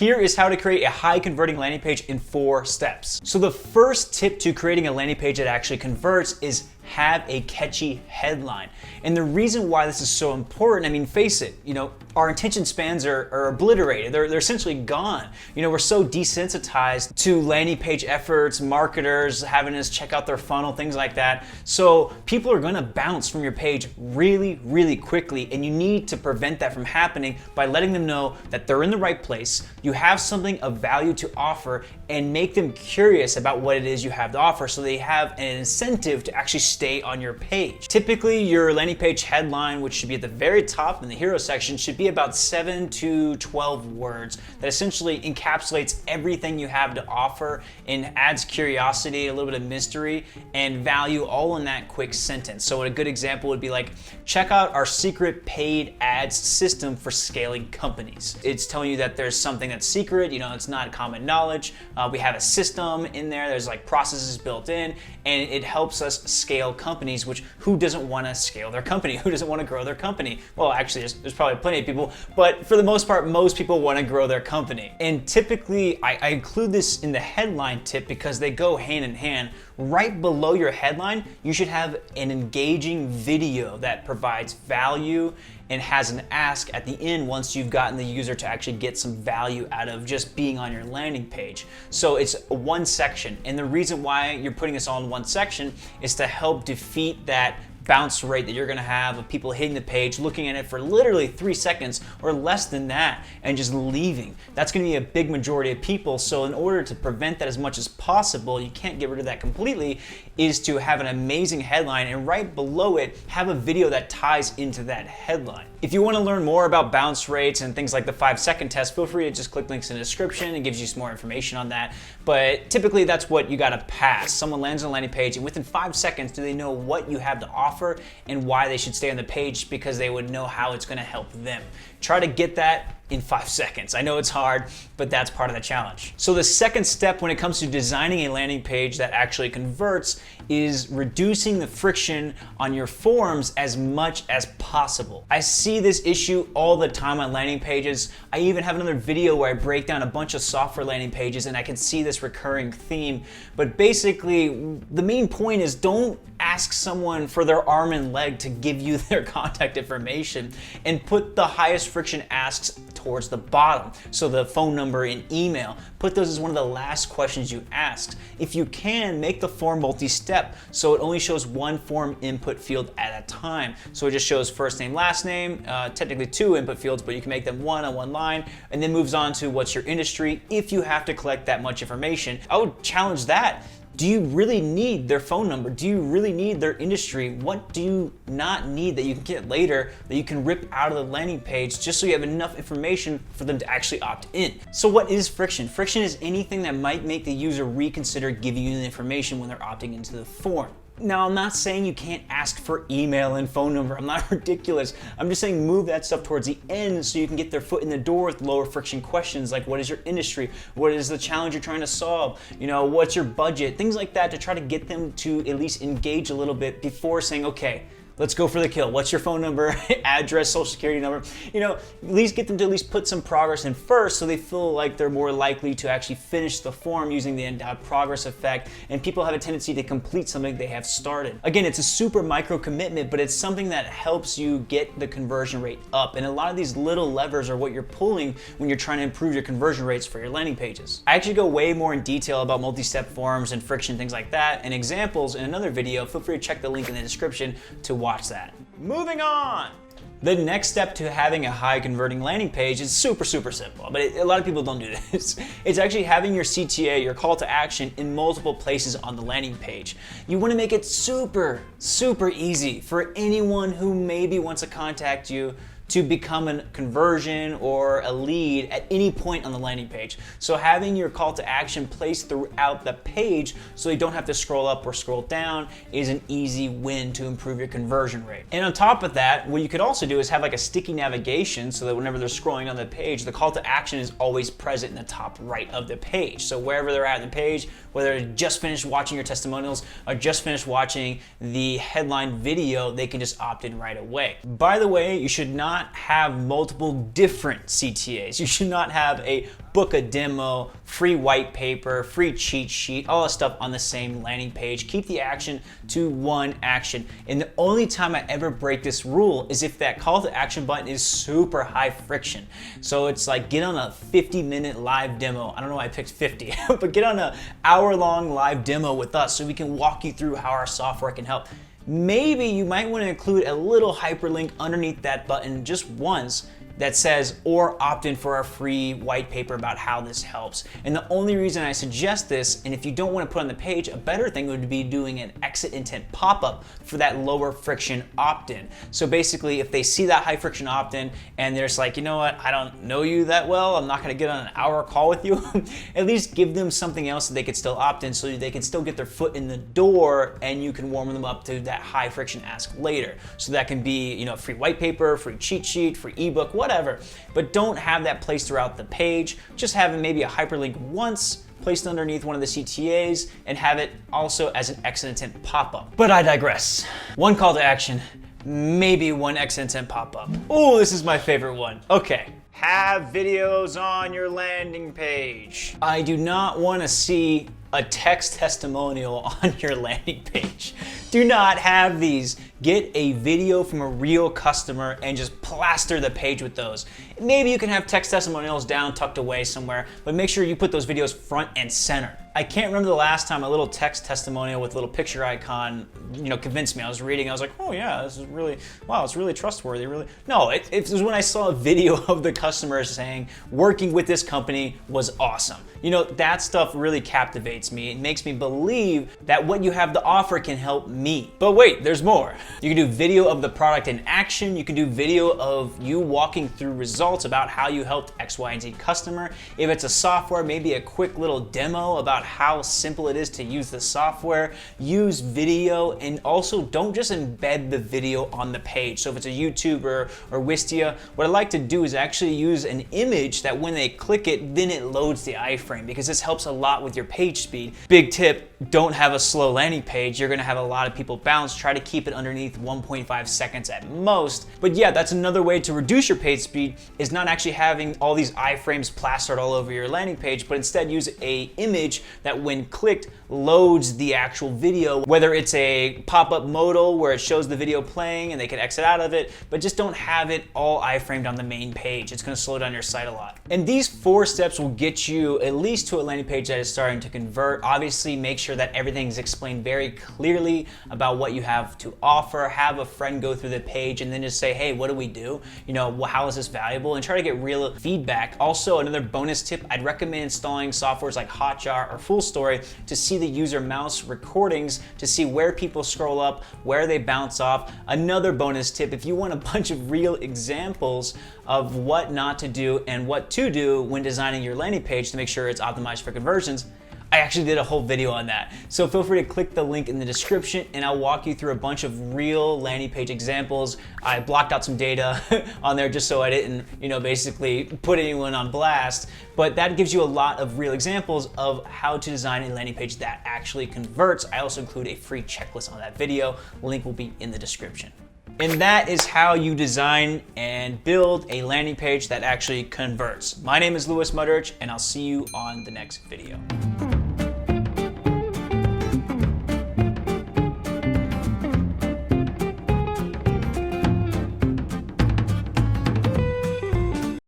Here is how to create a high converting landing page in 4 steps. So the first tip to creating a landing page that actually converts is have a catchy headline. And the reason why this is so important, I mean, face it, our attention spans are obliterated. They're essentially gone. We're so desensitized to landing page efforts, marketers having us check out their funnel, things like that. So people are gonna bounce from your page really, really quickly, and you need to prevent that from happening by letting them know that they're in the right place, you have something of value to offer, and make them curious about what it is you have to offer so they have an incentive to actually stay on your page. Typically, your landing page headline, which should be at the very top in the hero section, should be about 7 to 12 words that essentially encapsulates everything you have to offer and adds curiosity, a little bit of mystery, and value all in that quick sentence. So a good example would be like, check out our secret paid ads system for scaling companies. It's telling you that there's something that's secret, it's not common knowledge. We have a system in there, there's like processes built in, and it helps us scale companies, which who doesn't want to scale their company? Who doesn't want to grow their company? Well, actually, there's probably plenty of people, but for the most part, most people want to grow their company. And typically, I include this in the headline tip because they go hand in hand. Right below your headline, you should have an engaging video that provides value and has an ask at the end once you've gotten the user to actually get some value out of just being on your landing page. So it's one section, and the reason why you're putting this all in one section is to help defeat that bounce rate that you're gonna have of people hitting the page, looking at it for literally 3 seconds or less than that, and just leaving. That's gonna be a big majority of people. So in order to prevent that as much as possible, you can't get rid of that completely, is to have an amazing headline, and right below it, have a video that ties into that headline. If you wanna learn more about bounce rates and things like the 5-second test, feel free to just click links in the description. It gives you some more information on that. But typically that's what you gotta pass. Someone lands on a landing page, and within 5 seconds, do they know what you have to offer and why they should stay on the page, because they would know how it's gonna help them. Try to get that in 5 seconds. I know it's hard, but that's part of the challenge. So the second step when it comes to designing a landing page that actually converts is reducing the friction on your forms as much as possible. I see this issue all the time on landing pages. I even have another video where I break down a bunch of software landing pages, and I can see this recurring theme. But basically, the main point is don't ask someone for their arm and leg to give you their contact information, and put the highest friction asks towards the bottom. So the phone number and email, put those as one of the last questions you asked. If you can, make the form multi-step so it only shows one form input field at a time. So it just shows first name, last name, technically 2 input fields, but you can make them one on one line, and then moves on to what's your industry if you have to collect that much information. I would challenge that. Do you really need their phone number? Do you really need their industry? What do you not need that you can get later that you can rip out of the landing page just so you have enough information for them to actually opt in? So what is friction? Friction is anything that might make the user reconsider giving you the information when they're opting into the form. Now, I'm not saying you can't ask for email and phone number. I'm not ridiculous. I'm just saying move that stuff towards the end so you can get their foot in the door with lower friction questions like, what is your industry? What is the challenge you're trying to solve? What's your budget? Things like that, to try to get them to at least engage a little bit before saying, okay, let's go for the kill. What's your phone number, address, social security number? At least get them to at least put some progress in first so they feel like they're more likely to actually finish the form using the endowed progress effect, and people have a tendency to complete something they have started. Again, it's a super micro commitment, but it's something that helps you get the conversion rate up. And a lot of these little levers are what you're pulling when you're trying to improve your conversion rates for your landing pages. I actually go way more in detail about multi-step forms and friction, things like that, and examples in another video. Feel free to check the link in the description to watch that. Moving on. The next step to having a high converting landing page is super simple, but a lot of people don't do this. It's actually having your CTA, your call to action, in multiple places on the landing page. You want to make it super easy for anyone who maybe wants to contact you to become a conversion or a lead at any point on the landing page. So having your call to action placed throughout the page so you don't have to scroll up or scroll down is an easy win to improve your conversion rate. And on top of that, what you could also do is have like a sticky navigation so that whenever they're scrolling on the page, the call to action is always present in the top right of the page. So wherever they're at in the page, whether they just finished watching your testimonials or just finished watching the headline video, they can just opt in right away. By the way, you should not not have multiple different CTAs. You should not have a book a demo, free white paper, free cheat sheet, all that stuff on the same landing page. Keep the action to one action. And the only time I ever break this rule is if that call to action button is super high friction. So it's like get on a 50-minute live demo. I don't know why I picked 50, but get on an hour-long live demo with us so we can walk you through how our software can help. Maybe you might want to include a little hyperlink underneath that button just once that says, or opt in for our free white paper about how this helps. And the only reason I suggest this, and if you don't want to put on the page, a better thing would be doing an exit intent pop-up for that lower friction opt-in. So basically, if they see that high friction opt-in and they're just like, you know what, I don't know you that well, I'm not gonna get on an hour call with you, at least give them something else that they could still opt in so they can still get their foot in the door and you can warm them up to that high friction ask later. So that can be, you know, free white paper, free cheat sheet, free ebook, whatever. But don't have that placed throughout the page. Just have maybe a hyperlink once placed underneath one of the CTAs and have it also as an exit intent pop-up. But I digress. One call to action, maybe one exit intent pop-up. Oh, this is my favorite one. Okay. Have videos on your landing page. I do not want to see a text testimonial on your landing page. Do not have these. Get a video from a real customer and just plaster the page with those. Maybe you can have text testimonials down, tucked away somewhere, but make sure you put those videos front and center. I can't remember the last time a little text testimonial with a little picture icon, you know, convinced me. I was reading, I was like, oh yeah, this is really, wow, it's really trustworthy, really. No, it was when I saw a video of the customer saying, working with this company was awesome. You know, that stuff really captivates me. It makes me believe that what you have to offer can help me. But wait, there's more. You can do video of the product in action. You can do video of you walking through results about how you helped X, Y, and Z customer. If it's a software, maybe a quick little demo about how simple it is to use the software. Use video, and also don't just embed the video on the page. So if it's a YouTube or Wistia, what I like to do is actually use an image that when they click it, then it loads the iframe, because this helps a lot with your page speed. Big tip, don't have a slow landing page. You're gonna have a lot of people bounce. Try to keep it underneath 1.5 seconds at most. But yeah, that's another way to reduce your page speed, is not actually having all these iframes plastered all over your landing page, but instead use a image that when clicked loads the actual video, whether it's a pop-up modal where it shows the video playing and they can exit out of it, but just don't have it all iframed on the main page. It's gonna slow down your site a lot. And these 4 steps will get you at least to a landing page that is starting to convert. Obviously, make sure that everything's explained very clearly about what you have to offer. Have a friend go through the page and then just say, hey, what do we do? You know, how is this valuable? And try to get real feedback. Also, another bonus tip, I'd recommend installing softwares like Hotjar or FullStory to see the user mouse recordings, to see where people scroll up, where they bounce off. Another bonus tip, if you want a bunch of real examples of what not to do and what to do when designing your landing page to make sure it's optimized for conversions, I actually did a whole video on that. So feel free to click the link in the description and I'll walk you through a bunch of real landing page examples. I blocked out some data on there just so I didn't, you know, basically put anyone on blast. But that gives you a lot of real examples of how to design a landing page that actually converts. I also include a free checklist on that video. Link will be in the description. And that is how you design and build a landing page that actually converts. My name is Louis Mudrich, and I'll see you on the next video.